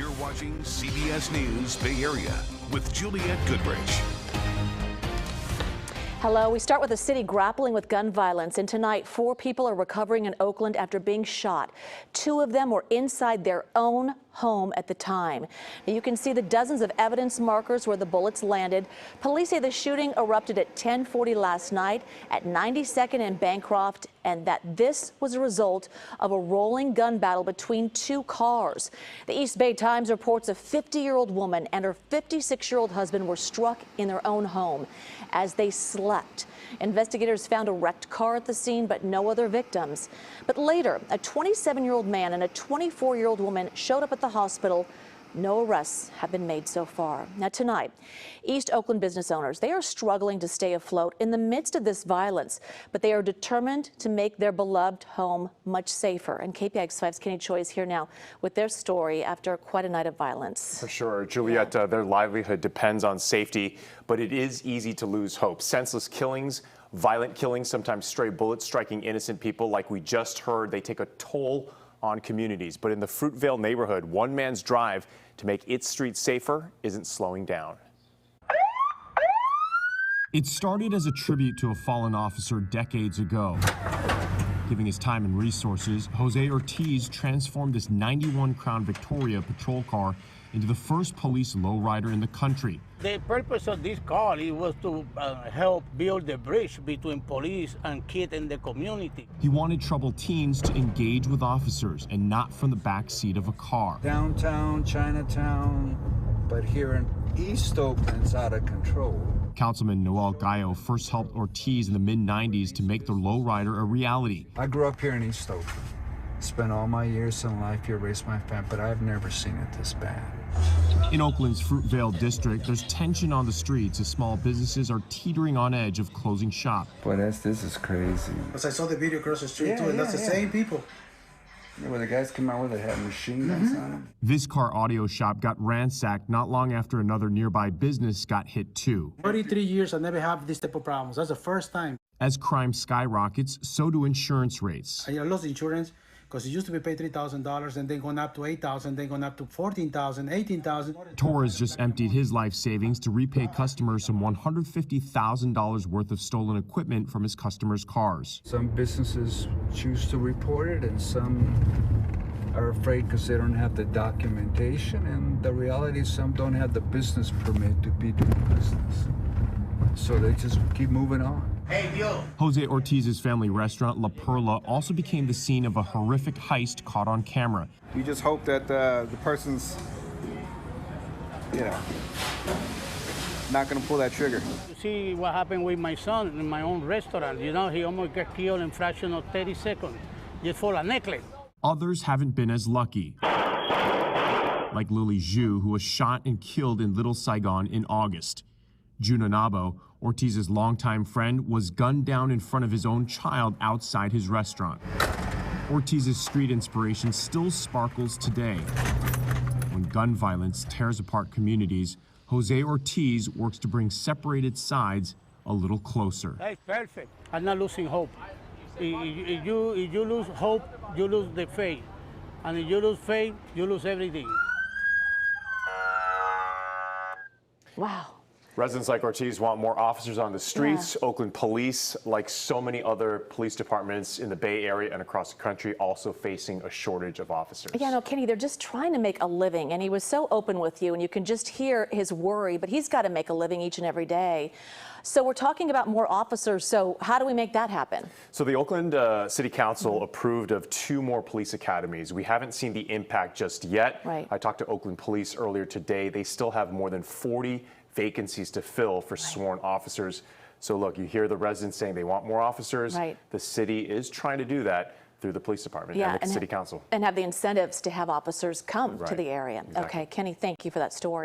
You're watching CBS News Bay Area with Juliette Goodrich. Hello. We start with a city grappling with gun violence, and tonight 4 people are recovering in Oakland after being shot. 2 of them were inside their own home at the time. Now you can see the dozens of evidence markers where the bullets landed. Police say the shooting erupted at 10:40 last night at 92nd and Bancroft, and that this was a result of a rolling gun battle between 2 cars. The East Bay Times reports a 50-year-old woman and her 56-year-old husband were struck in their own home as they slept. Investigators found a wrecked car at the scene, but no other victims. But later, a 27-year-old man and a 24-year-old woman showed up at the hospital. No arrests have been made so far. Now tonight, East Oakland business owners, they are struggling to stay afloat in the midst of this violence, but they are determined to make their beloved home much safer. And KPIX 5's Kenny Choi is here now with their story after quite a night of violence. For sure, Juliette, their livelihood depends on safety, but it is easy to lose hope. Senseless killings, violent killings, sometimes stray bullets striking innocent people like we just heard, they take a toll on communities. But in the Fruitvale neighborhood, one man's drive to make its streets safer isn't slowing down. It started as a tribute to a fallen officer decades ago. Giving his time and resources, Jose Ortiz transformed this 91 Crown Victoria patrol car into the first police lowrider in the country. The purpose of this car was to help build the bridge between police and kids in the community. He wanted troubled teens to engage with officers and not from the back seat of a car. Downtown, Chinatown, but here in East Oakland, it's out of control. Councilman Noel Gallo first helped Ortiz in the mid-90s to make the lowrider a reality. I grew up here in East Oakland. Spent all my years in life here, raised my family, but I've never seen it this bad. In Oakland's Fruitvale district, there's tension on the streets as small businesses are teetering on edge of closing shop. Boy, this is crazy. Because I saw the video across the street too, and that's the same people. Yeah, well, the guys come out with had machine guns on them. This car audio shop got ransacked not long after another nearby business got hit too. 33 years I never have this type of problems. That's the first time. As crime skyrockets, so do insurance rates. I lost insurance because it used to be paid $3,000 and then going up to $8,000, then going up to $14,000, $18,000. Torres just emptied his life savings to repay customers some $150,000 worth of stolen equipment from his customers' cars. Some businesses choose to report it, and some are afraid because they don't have the documentation, and the reality is some don't have the business permit to be doing business. So they just keep moving on. Hey, yo. Jose Ortiz's family restaurant, La Perla, also became the scene of a horrific heist caught on camera. You just hope that the person's, not going to pull that trigger. You see what happened with my son in my own restaurant. You know, he almost got killed in a fraction of 30 seconds just for a necklace. Others haven't been as lucky. Like Lily Zhu, who was shot and killed in Little Saigon in August. Juno Nabo, Ortiz's longtime friend, was gunned down in front of his own child outside his restaurant. Ortiz's street inspiration still sparkles today. When gun violence tears apart communities, Jose Ortiz works to bring separated sides a little closer. That's perfect. I'm not losing hope. If you lose hope, you lose the faith. And if you lose faith, you lose everything. Wow. Residents like Ortiz want more officers on the streets. Yeah. Oakland police, like so many other police departments in the Bay Area and across the country, also facing a shortage of officers. Yeah, no, Kenny, they're just trying to make a living, and he was so open with you, and you can just hear his worry, but he's got to make a living each and every day. So we're talking about more officers, so how do we make that happen? So the Oakland City Council approved of 2 more police academies. We haven't seen the impact just yet. Right. I talked to Oakland Police earlier today. They still have more than 40 vacancies to fill for sworn officers. So look, you hear the residents saying they want more officers. Right. The city is trying to do that through the police department and the city council. And have the incentives to have officers come to the area. Exactly. Okay, Kenny, thank you for that story.